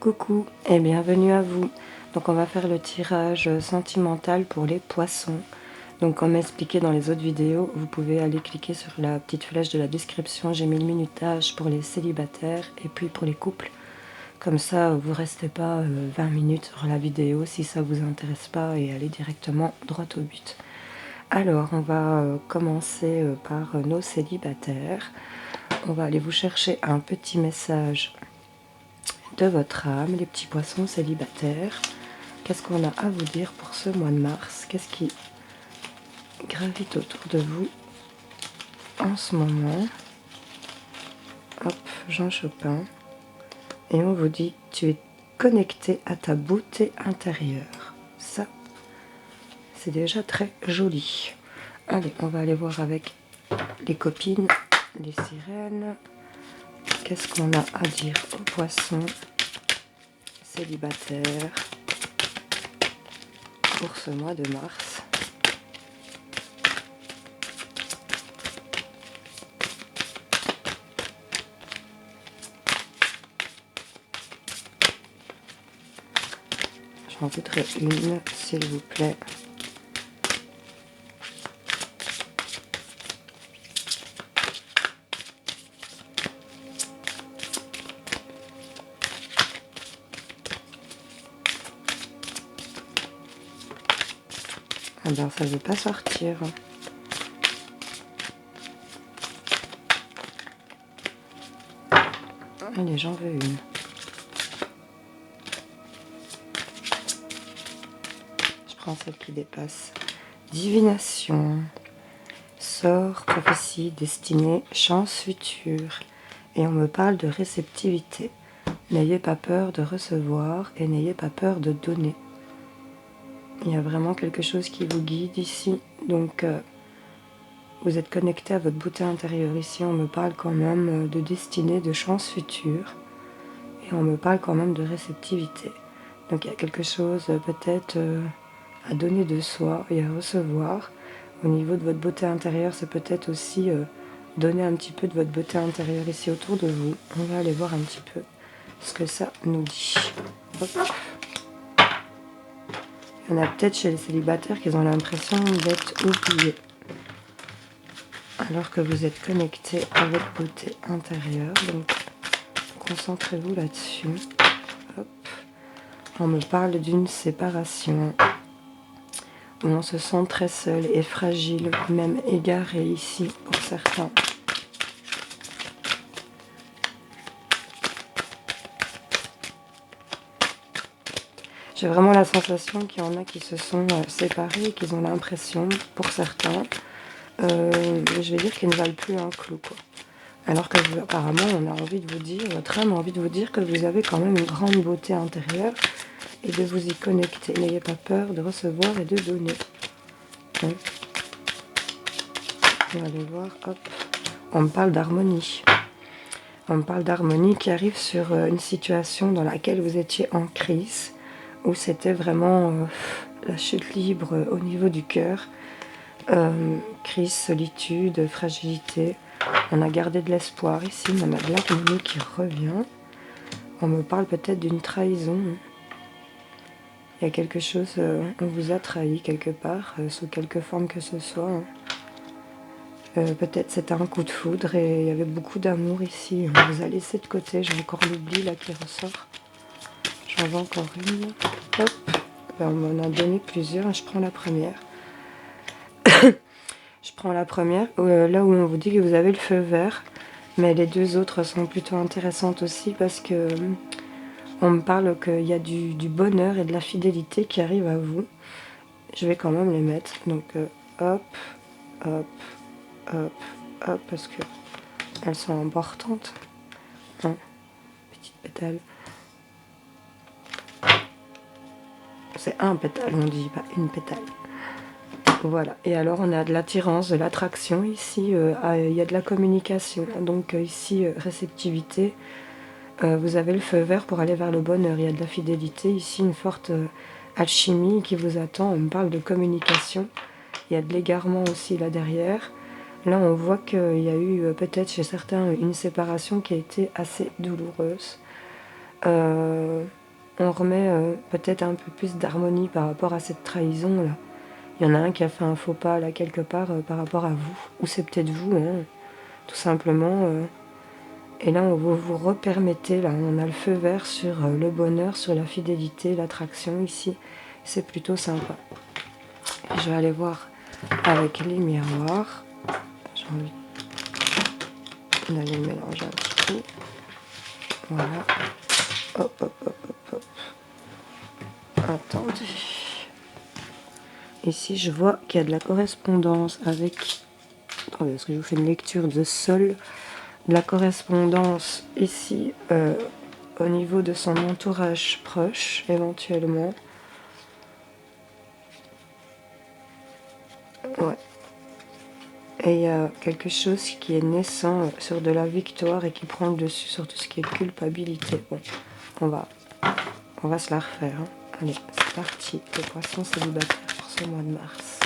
Coucou et bienvenue à vous. Donc on va faire le tirage sentimental pour les poissons. Donc comme expliqué dans les autres vidéos, vous pouvez aller cliquer sur la petite flèche de la description. J'ai mis le minutage pour les célibataires et puis pour les couples. Comme ça vous restez pas 20 minutes sur la vidéo si ça vous intéresse pas et allez directement droit au but. Alors on va commencer par nos célibataires. On va aller vous chercher un petit message de votre âme, les petits poissons célibataires. Qu'est-ce qu'on a à vous dire pour ce mois de mars? Qu'est-ce qui gravite autour de vous en ce moment? Hop, Jean Chopin. Et on vous dit, tu es connecté à ta beauté intérieure. Ça, c'est déjà très joli. Allez, on va aller voir avec les copines, les sirènes. Qu'est-ce qu'on a à dire aux poissons célibataires pour ce mois de mars? J'en voudrais une, s'il vous plaît. Ah ben, ça ne veut pas sortir. Allez, j'en veux une. Je prends celle qui dépasse. Divination. Sort, prophétie, destinée, chance future. Et on me parle de réceptivité. N'ayez pas peur de recevoir et n'ayez pas peur de donner. Il y a vraiment quelque chose qui vous guide ici. Donc, vous êtes connecté à votre beauté intérieure. Ici, on me parle quand même de destinée, de chance future. Et on me parle quand même de réceptivité. Donc, il y a quelque chose peut-être à donner de soi et à recevoir. Au niveau de votre beauté intérieure, c'est peut-être aussi donner un petit peu de votre beauté intérieure ici autour de vous. On va aller voir un petit peu ce que ça nous dit. Hop. Il y en a peut-être chez les célibataires qui ont l'impression d'être oubliés. Alors que vous êtes connecté à votre beauté intérieure. Donc, concentrez-vous là-dessus. Hop. On me parle d'une séparation. Où on se sent très seul et fragile, même égaré ici pour certains. J'ai vraiment la sensation qu'il y en a qui se sont séparés et qu'ils ont l'impression, pour certains, je vais dire qu'ils ne valent plus un clou, quoi. Alors que apparemment, on a envie de vous dire, votre âme a envie de vous dire que vous avez quand même une grande beauté intérieure et de vous y connecter. N'ayez pas peur de recevoir et de donner. Hein. On va aller voir, hop. On me parle d'harmonie. On me parle d'harmonie qui arrive sur une situation dans laquelle vous étiez en crise, où c'était vraiment la chute libre au niveau du cœur. Crise, solitude, fragilité. On a gardé de l'espoir ici, on a de l'harmonie qui revient. On me parle peut-être d'une trahison. Il y a quelque chose, on vous a trahi quelque part, sous quelque forme que ce soit. Peut-être c'était un coup de foudre et il y avait beaucoup d'amour ici. On vous a laissé de côté, j'ai encore l'oubli là qui ressort. J'en veux encore une. Hop, ben, on m'en a donné plusieurs, je prends la première. Je prends la première, là où on vous dit que vous avez le feu vert, mais les deux autres sont plutôt intéressantes aussi parce que on me parle qu'il y a du bonheur et de la fidélité qui arrivent à vous. Je vais quand même les mettre, donc hop, hop, hop, hop, parce que elles sont importantes. Hein, petite pétale. C'est un pétale, on dit, pas une pétale. Voilà, et alors on a de l'attirance, de l'attraction ici, il y a de la communication, donc ici réceptivité, vous avez le feu vert pour aller vers le bonheur, il y a de la fidélité, ici une forte alchimie qui vous attend, on me parle de communication, il y a de l'égarement aussi là derrière, là on voit qu'il y a eu peut-être chez certains une séparation qui a été assez douloureuse, on remet peut-être un peu plus d'harmonie par rapport à cette trahison là. Il y en a un qui a fait un faux pas là quelque part par rapport à vous, ou c'est peut-être vous, hein, tout simplement. Et là, vous vous repermettez, là, on a le feu vert sur le bonheur, sur la fidélité, l'attraction ici. C'est plutôt sympa. Et je vais aller voir avec les miroirs. J'ai envie d'aller mélanger un petit peu. Voilà. Hop, hop, hop, hop, hop. Attendez. Ici, je vois qu'il y a de la correspondance avec... Attendez, parce que je vous fais une lecture de sol. De la correspondance ici, au niveau de son entourage proche, éventuellement. Ouais. Et il y a quelque chose qui est naissant sur de la victoire et qui prend le dessus sur tout ce qui est culpabilité. Bon, on va se la refaire. Hein. Allez, c'est parti. Les poissons célibataires pour ce mois de mars.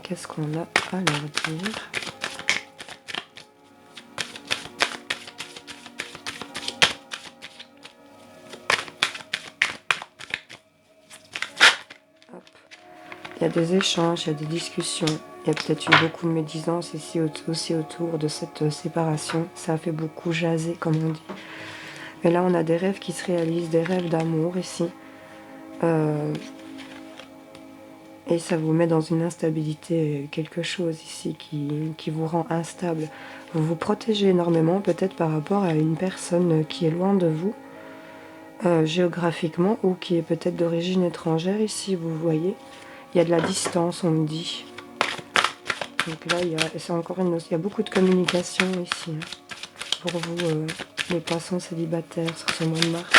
Qu'est-ce qu'on a à leur dire? Hop. Il y a des échanges, il y a des discussions. Il y a peut-être eu beaucoup de médisance ici aussi autour de cette séparation. Ça a fait beaucoup jaser, comme on dit. Et là, on a des rêves qui se réalisent, des rêves d'amour ici. Et ça vous met dans une instabilité, quelque chose ici qui vous rend instable. Vous vous protégez énormément, peut-être par rapport à une personne qui est loin de vous, géographiquement, ou qui est peut-être d'origine étrangère ici, vous voyez. Il y a de la distance, on me dit. Donc là, il y a beaucoup de communication ici, hein, pour vous, les poissons célibataires, sur ce mois de mars.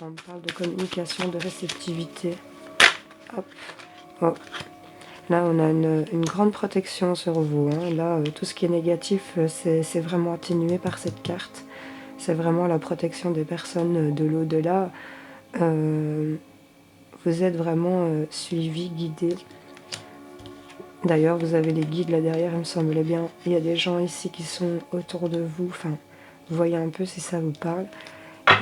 On parle de communication, de réceptivité. Hop. Oh. Là, on a une grande protection sur vous. Hein. Là, tout ce qui est négatif, c'est vraiment atténué par cette carte. C'est vraiment la protection des personnes de l'au-delà. Vous êtes vraiment suivi, guidé. D'ailleurs, vous avez les guides là derrière, il me semblait bien. Il y a des gens ici qui sont autour de vous. Enfin, vous voyez un peu si ça vous parle.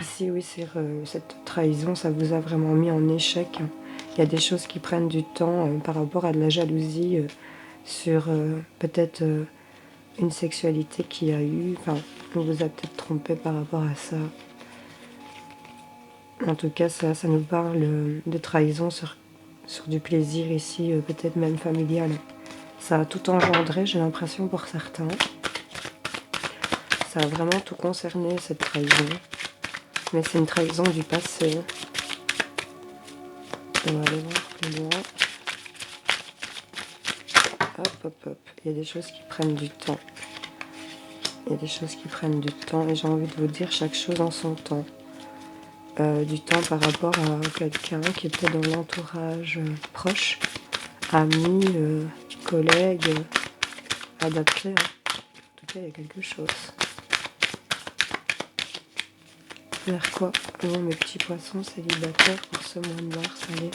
Ici, oui, c'est cette trahison, ça vous a vraiment mis en échec. Il y a des choses qui prennent du temps par rapport à de la jalousie sur peut-être une sexualité qu'il y a eu. Enfin, on vous a peut-être trompé par rapport à ça. En tout cas, ça nous parle de trahison sur du plaisir ici, peut-être même familial. Ça a tout engendré, j'ai l'impression, pour certains. Ça a vraiment tout concerné, cette trahison. Mais c'est une trahison du passé. On va aller voir plus loin. Hop, hop, hop. Il y a des choses qui prennent du temps. Il y a des choses qui prennent du temps. Et j'ai envie de vous dire chaque chose en son temps. Du temps par rapport à quelqu'un qui était dans l'entourage proche, ami, collègue, adapté. Hein. En tout cas, il y a quelque chose. Vers quoi vont mes petits poissons célibataires pour ce mois de mars? Allez.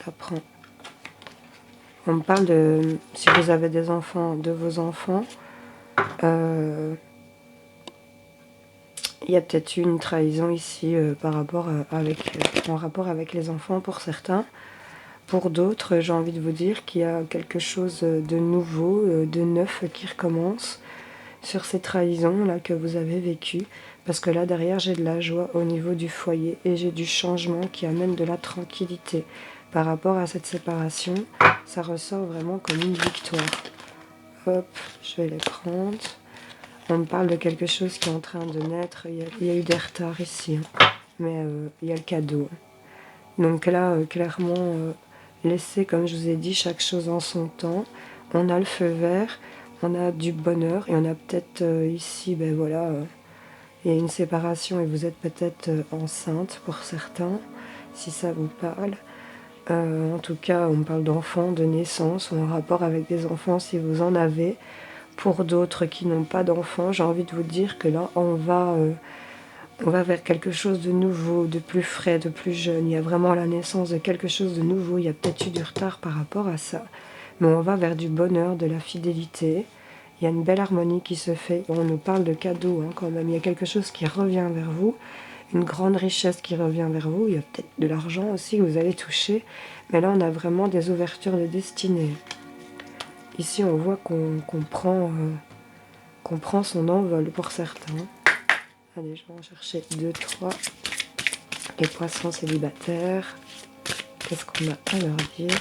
J'apprends. On me parle de, si vous avez des enfants, de vos enfants, il y a peut-être eu une trahison ici par rapport en rapport avec les enfants pour certains. Pour d'autres, j'ai envie de vous dire qu'il y a quelque chose de nouveau, de neuf qui recommence sur ces trahisons là que vous avez vécues. Parce que là derrière, j'ai de la joie au niveau du foyer et j'ai du changement qui amène de la tranquillité. Par rapport à cette séparation, ça ressort vraiment comme une victoire. Hop, je vais les prendre. On me parle de quelque chose qui est en train de naître. Il y a eu des retards ici, hein. Mais il y a le cadeau. Donc là, clairement, laissez, comme je vous ai dit, chaque chose en son temps. On a le feu vert, on a du bonheur et on a peut-être ici, ben voilà, il y a une séparation et vous êtes peut-être enceinte pour certains, si ça vous parle. En tout cas, on me parle d'enfants, de naissance, ou en rapport avec des enfants si vous en avez. Pour d'autres qui n'ont pas d'enfants, j'ai envie de vous dire que là, on va vers quelque chose de nouveau, de plus frais, de plus jeune. Il y a vraiment la naissance de quelque chose de nouveau. Il y a peut-être eu du retard par rapport à ça. mais on va vers du bonheur, de la fidélité. Il y a une belle harmonie qui se fait. On nous parle de cadeaux quand même. Il y a quelque chose qui revient vers vous, une grande richesse qui revient vers vous. Il y a peut-être de l'argent aussi que vous allez toucher, mais là on a vraiment des ouvertures de destinée. Ici on voit qu'on prend son envol pour certains. Allez, je vais en chercher 2, 3. Les poissons célibataires. Qu'est-ce qu'on a à leur dire?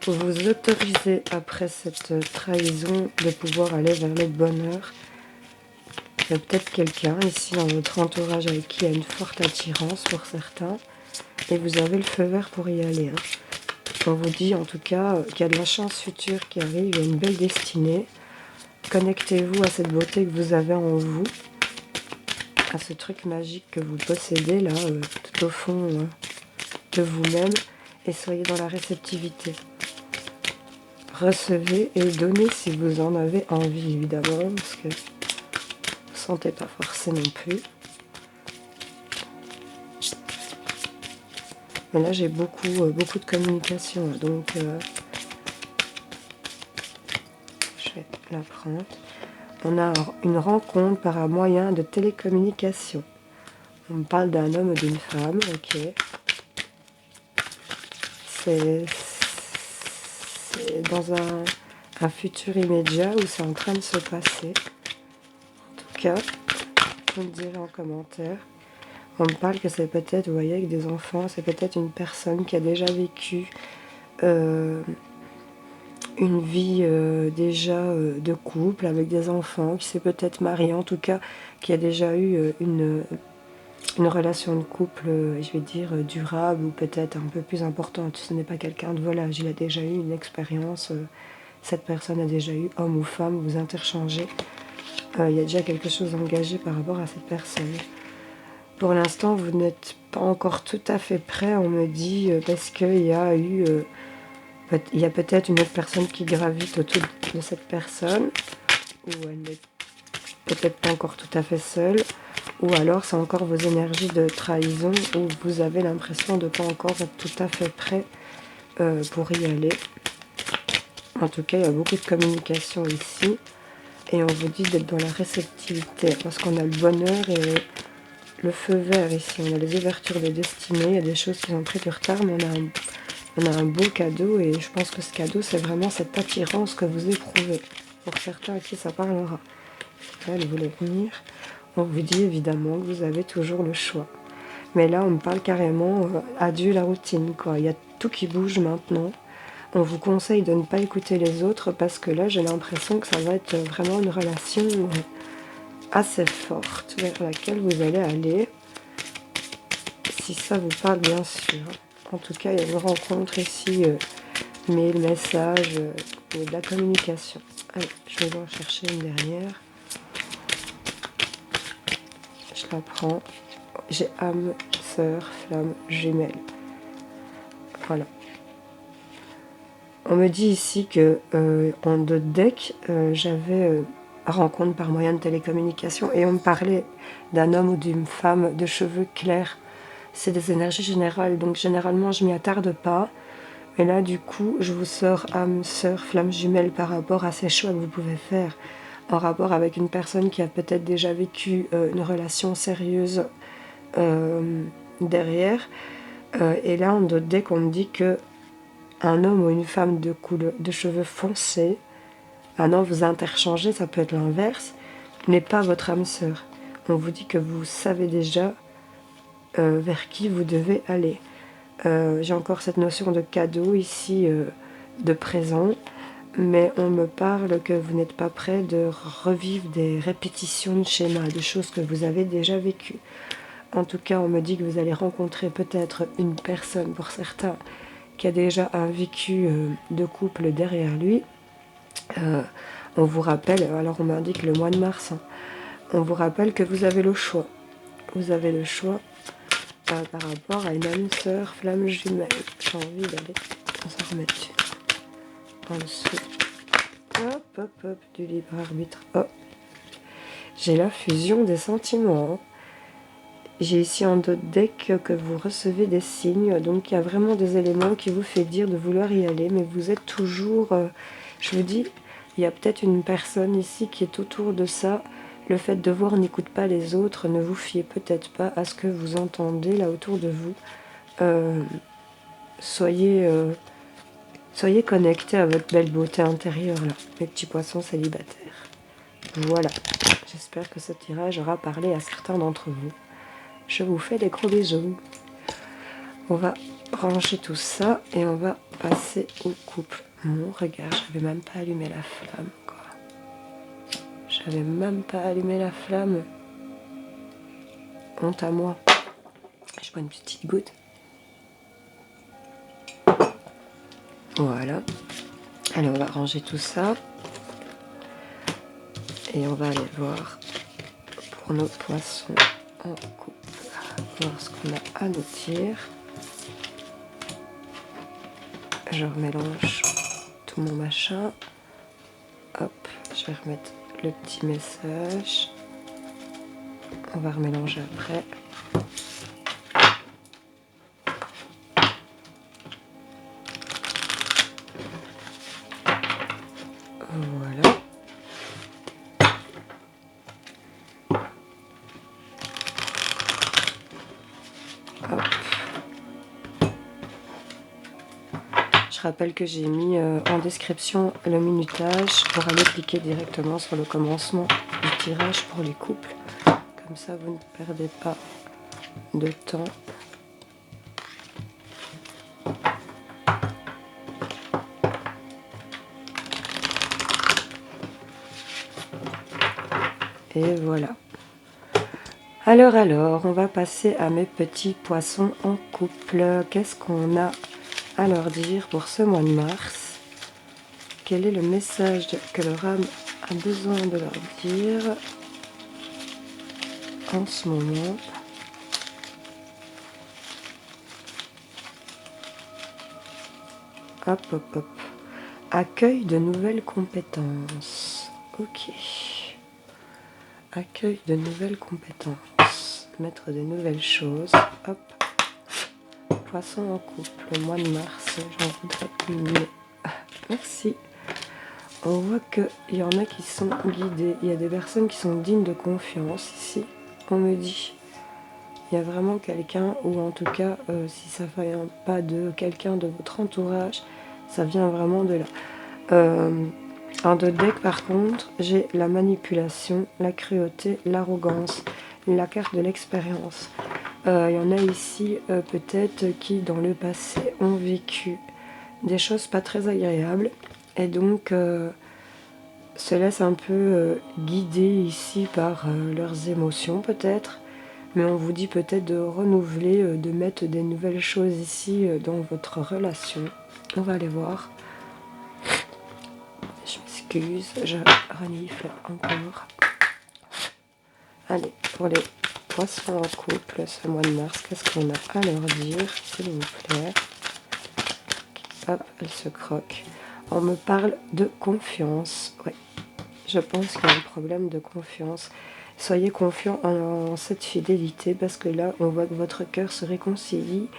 Vous autorisez après cette trahison de pouvoir aller vers le bonheur. Il y a peut-être quelqu'un ici dans votre entourage avec qui il y a une forte attirance pour certains. Et vous avez le feu vert pour y aller. On vous dit en tout cas qu'il y a de la chance future qui arrive, il y a une belle destinée. Connectez-vous à cette beauté que vous avez en vous, à ce truc magique que vous possédez là, tout au fond de vous-même, et soyez dans la réceptivité. Recevez et donnez si vous en avez envie, évidemment, parce que vous ne sentez pas forcé non plus. Mais là, j'ai beaucoup de communication, donc je vais la prendre. On a une rencontre par un moyen de télécommunication. On me parle d'un homme ou d'une femme, ok. C'est dans un futur immédiat où c'est en train de se passer. En tout cas, vous me direz en commentaire. On me parle que c'est peut-être, vous voyez, avec des enfants, c'est peut-être une personne qui a déjà vécu une vie déjà de couple avec des enfants, qui s'est peut-être mariée, en tout cas, qui a déjà eu une relation de couple, je vais dire, durable ou peut-être un peu plus importante. Ce n'est pas quelqu'un de volage, il a déjà eu une expérience, cette personne a déjà eu, homme ou femme, vous interchangez. Il y a déjà quelque chose engagé par rapport à cette personne. Pour l'instant, vous n'êtes pas encore tout à fait prêt, on me dit, parce qu'il y a peut-être une autre personne qui gravite autour de cette personne, ou elle n'est peut-être pas encore tout à fait seule, ou alors c'est encore vos énergies de trahison où vous avez l'impression de ne pas encore être tout à fait prêt pour y aller. En tout cas, il y a beaucoup de communication ici, et on vous dit d'être dans la réceptivité, parce qu'on a le bonheur et le feu vert ici, on a les ouvertures de destinée, il y a des choses qui ont pris du retard, mais on a un beau cadeau, et je pense que ce cadeau, c'est vraiment cette attirance que vous éprouvez. Pour certains à qui ça parlera. Là, elle voulait venir. On vous dit évidemment que vous avez toujours le choix. Mais là, on me parle carrément adieu la routine, quoi. Il y a tout qui bouge maintenant. On vous conseille de ne pas écouter les autres parce que là, j'ai l'impression que ça va être vraiment une relation assez forte vers laquelle vous allez aller. Si ça vous parle, bien sûr. En tout cas, il y a une rencontre ici, mail, message, de la communication. Allez, je vais en chercher une dernière. Je la prends. J'ai âme, sœur, flamme, jumelle. Voilà. On me dit ici que en deux decks, j'avais rencontre par moyen de télécommunication et on me parlait d'un homme ou d'une femme de cheveux clairs. C'est des énergies générales, donc généralement je m'y attarde pas. Mais là, du coup, je vous sors âme, sœur, flamme jumelle par rapport à ces choix que vous pouvez faire en rapport avec une personne qui a peut-être déjà vécu une relation sérieuse derrière. Et là, dès qu'on me dit que un homme ou une femme de cheveux foncés, maintenant vous interchangez, ça peut être l'inverse, n'est pas votre âme sœur. On vous dit que vous savez déjà vers qui vous devez aller. J'ai encore cette notion de cadeau ici, de présent, mais on me parle que vous n'êtes pas prêt de revivre des répétitions de schémas, de choses que vous avez déjà vécues. En tout cas, on me dit que vous allez rencontrer peut-être une personne, pour certains, qui a déjà un vécu de couple derrière lui. On vous rappelle, alors on m'indique le mois de mars, on vous rappelle que vous avez le choix. Vous avez le choix par rapport à une âme sœur, flamme jumelle. J'ai envie d'aller s'en remettre en dessous. Hop, hop, hop, du libre arbitre. Hop. J'ai la fusion des sentiments. J'ai ici un autre deck que vous recevez des signes. Donc il y a vraiment des éléments qui vous fait dire de vouloir y aller. Mais vous êtes toujours... je vous dis, il y a peut-être une personne ici qui est autour de ça. Le fait de voir n'écoute pas les autres. Ne vous fiez peut-être pas à ce que vous entendez là autour de vous. Soyez connectés à votre belle beauté intérieure là, mes petits poissons célibataires. Voilà, j'espère que ce tirage aura parlé à certains d'entre vous. Je vous fais des gros bisous. On va ranger tout ça et on va passer au couple. Mon regard, j'avais même pas allumé la flamme, quoi. J'avais même pas allumé la flamme. Honte à moi. Je bois une petite goutte. Voilà. Allez, on va ranger tout ça. Et on va aller voir pour nos poissons en couple. Voir ce qu'on a à nous dire. Je remélange tout mon machin. Hop, je vais remettre le petit message. On va remélanger après. Voilà. Hop. Je rappelle que j'ai mis en description le minutage pour aller cliquer directement sur le commencement du tirage pour les couples. Comme ça, vous ne perdez pas de temps. Et voilà. Alors, on va passer à mes petits poissons en couple. Qu'est-ce qu'on a à leur dire pour ce mois de mars? Quel est le message que leur âme a besoin de leur dire en ce moment? Hop, hop, hop. Accueil de nouvelles compétences. Ok. Accueil de nouvelles compétences. Mettre de nouvelles choses. Hop. Poisson en couple. Le mois de mars. J'en voudrais une. Merci. On voit qu'il y en a qui sont guidés. Il y a des personnes qui sont dignes de confiance ici. On me dit. Il y a vraiment quelqu'un, ou en tout cas, si ça ne vient pas de quelqu'un de votre entourage, ça vient vraiment de là. En deux decks, par contre, j'ai la manipulation, la cruauté, l'arrogance, la carte de l'expérience. Il y en a ici, peut-être, qui, dans le passé, ont vécu des choses pas très agréables, et donc se laissent un peu guider ici par leurs émotions, peut-être. Mais on vous dit peut-être de renouveler, de mettre des nouvelles choses ici dans votre relation. On va aller voir. Je m'excuse, je renifle encore. Allez, pour les poissons en couple ce mois de mars, qu'est-ce qu'on a à leur dire, s'il vous plaît? Hop, elle se croque. On me parle de confiance. Ouais, je pense qu'il y a un problème de confiance. Soyez confiants en cette fidélité parce que là, on voit que votre cœur se réconcilie.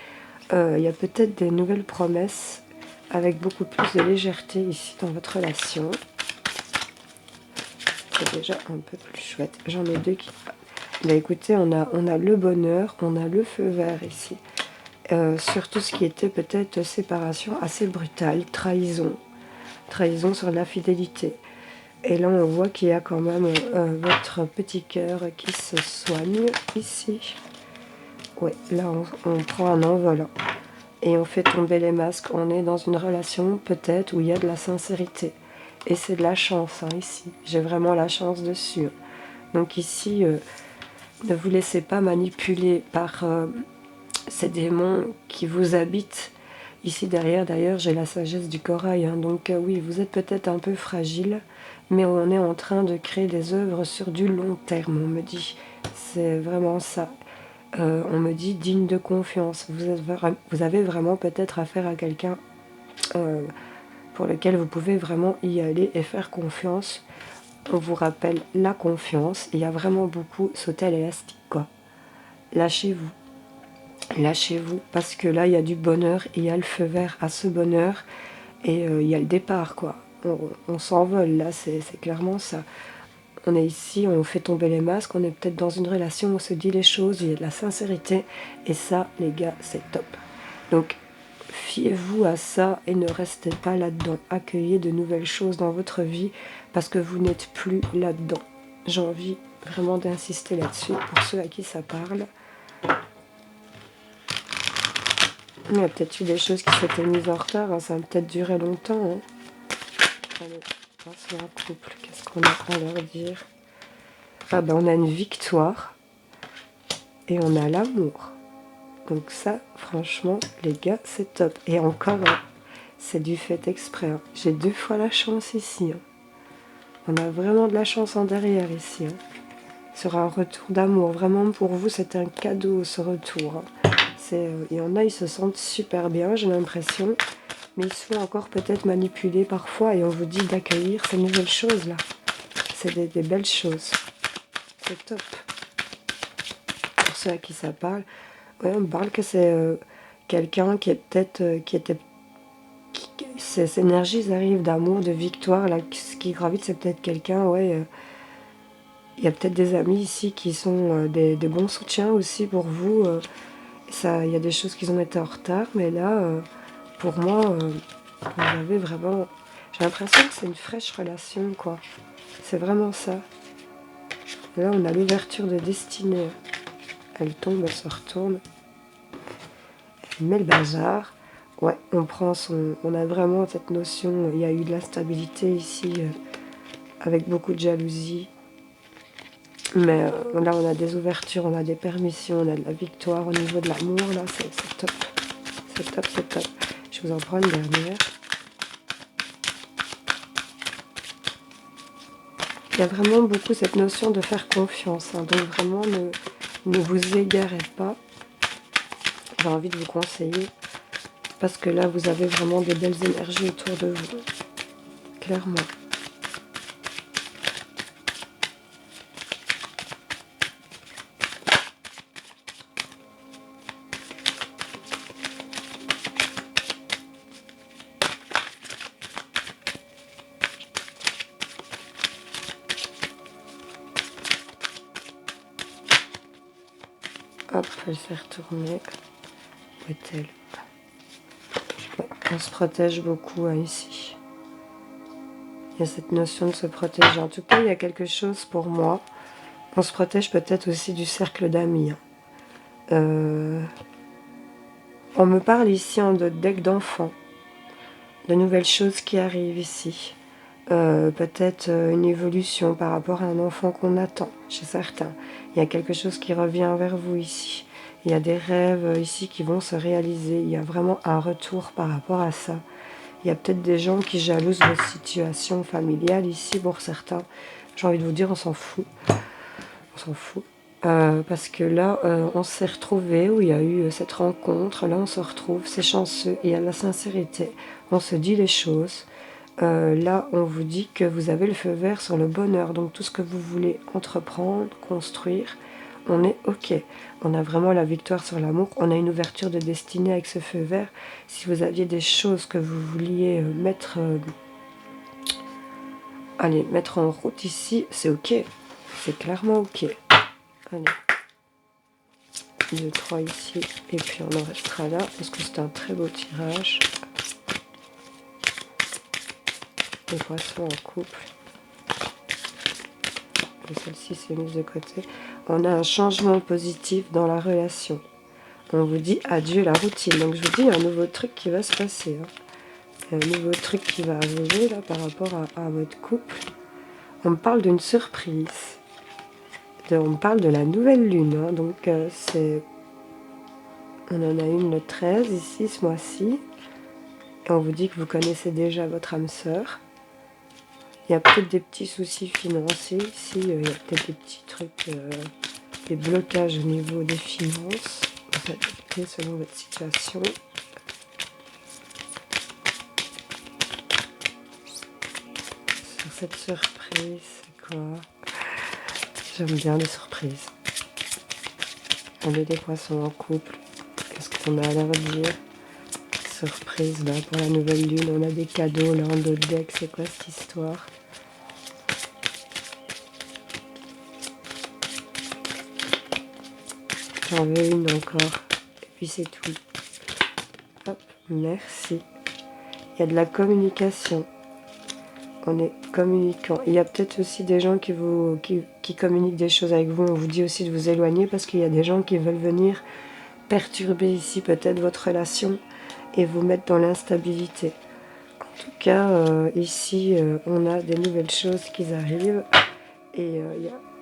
Il y a peut-être des nouvelles promesses avec beaucoup plus de légèreté ici dans votre relation. C'est déjà un peu plus chouette. J'en ai deux qui... Bah, écoutez, on a le bonheur, on a le feu vert ici. Sur tout ce qui était peut-être séparation assez brutale, trahison. Trahison sur la fidélité. Et là, on voit qu'il y a quand même votre petit cœur qui se soigne ici. Ouais, là, on prend un envol. Et on fait tomber les masques. On est dans une relation, peut-être, où il y a de la sincérité. Et c'est de la chance, hein, ici. J'ai vraiment la chance dessus. Donc ici, ne vous laissez pas manipuler par ces démons qui vous habitent. Ici, derrière, d'ailleurs, j'ai la sagesse du corail. Hein, donc oui, vous êtes peut-être un peu fragile. Mais on est en train de créer des œuvres sur du long terme, on me dit. C'est vraiment ça. On me dit digne de confiance. Vous avez vraiment peut-être affaire à quelqu'un pour lequel vous pouvez vraiment y aller et faire confiance. On vous rappelle la confiance. Il y a vraiment beaucoup sauter à l'élastique, quoi. Lâchez-vous. Lâchez-vous, parce que là, il y a du bonheur, et il y a le feu vert à ce bonheur, et il y a le départ, quoi. On s'envole, là, c'est clairement ça. On est ici, on fait tomber les masques, on est peut-être dans une relation où on se dit les choses, il y a de la sincérité, et ça, les gars, c'est top. Donc, fiez-vous à ça et ne restez pas là-dedans. Accueillez de nouvelles choses dans votre vie, parce que vous n'êtes plus là-dedans. J'ai envie vraiment d'insister là-dessus, pour ceux à qui ça parle. Il y a peut-être eu des choses qui s'étaient mises en retard, hein, ça a peut-être duré longtemps. Hein. Allez, sur un couple, qu'est-ce qu'on a à leur dire? Ah ben on a une victoire et on a l'amour. Donc ça, franchement, les gars, c'est top. Et encore, hein, c'est du fait exprès. Hein. J'ai 2 fois la chance ici. Hein. On a vraiment de la chance en derrière ici. Hein. Sur un retour d'amour. Vraiment, pour vous, c'est un cadeau, ce retour. Hein. Il y en a, ils se sentent super bien, j'ai l'impression. Mais ils sont encore peut-être manipulés parfois et on vous dit d'accueillir ces nouvelles choses-là. C'est des belles choses. C'est top. Pour ceux à qui ça parle, ouais, on parle que c'est quelqu'un qui est peut-être... ces énergies arrivent d'amour, de victoire. Là, ce qui gravite, c'est peut-être quelqu'un, ouais... il y a peut-être des amis ici qui sont des bons soutiens aussi pour vous. Il y a des choses qui ont été en retard, mais là, pour moi, vous avez vraiment... J'ai l'impression que c'est une fraîche relation, quoi. C'est vraiment ça. Là, on a l'ouverture de destinée. Elle tombe, elle se retourne. Elle met le bazar. Ouais, on a vraiment cette notion. Il y a eu de l'instabilité ici, avec beaucoup de jalousie. Mais là, on a des ouvertures, on a des permissions, on a de la victoire au niveau de l'amour. Là, c'est top. C'est top, c'est top. Je vous en prends une dernière. Il y a vraiment beaucoup cette notion de faire confiance. Hein, donc vraiment, ne vous égarez pas. J'ai envie de vous conseiller. Parce que là, vous avez vraiment des belles énergies autour de vous. Clairement. Hop, elle s'est retournée. Où est-elle? Ouais, on se protège beaucoup ici. Il y a cette notion de se protéger. En tout cas, il y a quelque chose pour moi. On se protège peut-être aussi du cercle d'amis. On me parle ici de deck d'enfants. De nouvelles choses qui arrivent ici. Peut-être une évolution par rapport à un enfant qu'on attend chez certains. Il y a quelque chose qui revient vers vous ici. Il y a des rêves ici qui vont se réaliser. Il y a vraiment un retour par rapport à ça. Il y a peut-être des gens qui jalousent votre situation familiale ici pour certains. J'ai envie de vous dire, on s'en fout. On s'en fout. Parce que là, on s'est retrouvés, où il y a eu cette rencontre. Là, on se retrouve, c'est chanceux. Il y a de la sincérité. On se dit les choses. Là, on vous dit que vous avez le feu vert sur le bonheur. Donc, tout ce que vous voulez entreprendre, construire, on est OK. On a vraiment la victoire sur l'amour. On a une ouverture de destinée avec ce feu vert. Si vous aviez des choses que vous vouliez mettre en route ici, c'est OK. C'est clairement OK. Allez. 2, 3 ici. Et puis, on en restera là. Parce que c'est un très beau tirage. Les poissons en couple. Et celle-ci s'est mise de côté. On a un changement positif dans la relation. On vous dit adieu la routine. Donc je vous dis, il y a un nouveau truc qui va se passer. Hein. Il y a un nouveau truc qui va arriver là par rapport à votre couple. On me parle d'une surprise. On me parle de la nouvelle lune. Hein. Donc on en a une le 13 ici, ce mois-ci. Et on vous dit que vous connaissez déjà votre âme sœur. Il y a peut-être des petits soucis financiers ici. Il y a peut-être des petits trucs, des blocages au niveau des finances. Vous adaptez selon votre situation. cette surprise, c'est quoi? J'aime bien les surprises. On est des poissons en couple. Qu'est-ce qu'on a à leur dire? Surprise, là, pour la nouvelle lune. On a des cadeaux, là, en dos de deck. C'est quoi cette histoire? J'en veux une encore. Et puis c'est tout. Hop, merci. Il y a de la communication. On est communicant. Il y a peut-être aussi des gens qui communiquent des choses avec vous. On vous dit aussi de vous éloigner parce qu'il y a des gens qui veulent venir perturber ici peut-être votre relation et vous mettre dans l'instabilité. En tout cas, ici, on a des nouvelles choses qui arrivent. Et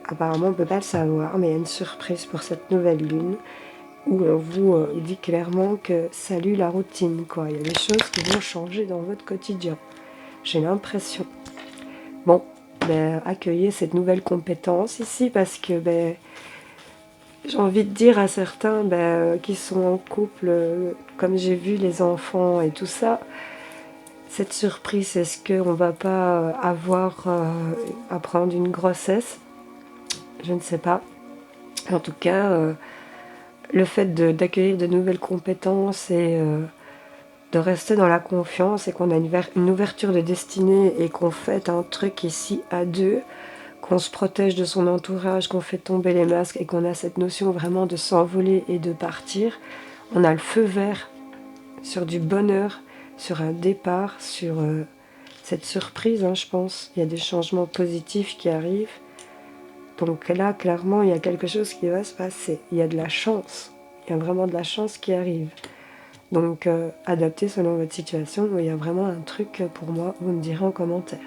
apparemment, on ne peut pas le savoir, mais il y a une surprise pour cette nouvelle lune où on vous dit clairement que salut la routine, quoi. Il y a des choses qui vont changer dans votre quotidien. J'ai l'impression. Bon, ben, accueillez cette nouvelle compétence ici parce que j'ai envie de dire à certains qui sont en couple, comme j'ai vu les enfants et tout ça, cette surprise, est-ce qu'on ne va pas avoir à prendre une grossesse? Je ne sais pas. En tout cas, le fait d'accueillir de nouvelles compétences et de rester dans la confiance et qu'on a une ouverture de destinée et qu'on fait un truc ici à deux, qu'on se protège de son entourage, qu'on fait tomber les masques et qu'on a cette notion vraiment de s'envoler et de partir, on a le feu vert sur du bonheur, sur un départ, sur cette surprise, je pense. Il y a des changements positifs qui arrivent. Donc là, clairement, il y a quelque chose qui va se passer. Il y a de la chance. Il y a vraiment de la chance qui arrive. Donc, adaptez selon votre situation. Il y a vraiment un truc pour moi, vous me direz en commentaire.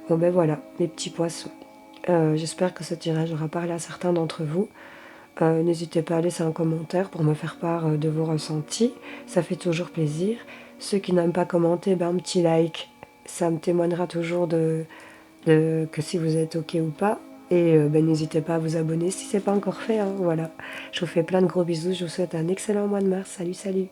Bon ben voilà, mes petits poissons. J'espère que ce tirage aura parlé à certains d'entre vous. N'hésitez pas à laisser un commentaire pour me faire part de vos ressentis. Ça fait toujours plaisir. Ceux qui n'aiment pas commenter, un petit like. Ça me témoignera toujours que si vous êtes ok ou pas. Et n'hésitez pas à vous abonner si ce n'est pas encore fait. Voilà. Je vous fais plein de gros bisous. Je vous souhaite un excellent mois de mars. Salut, salut.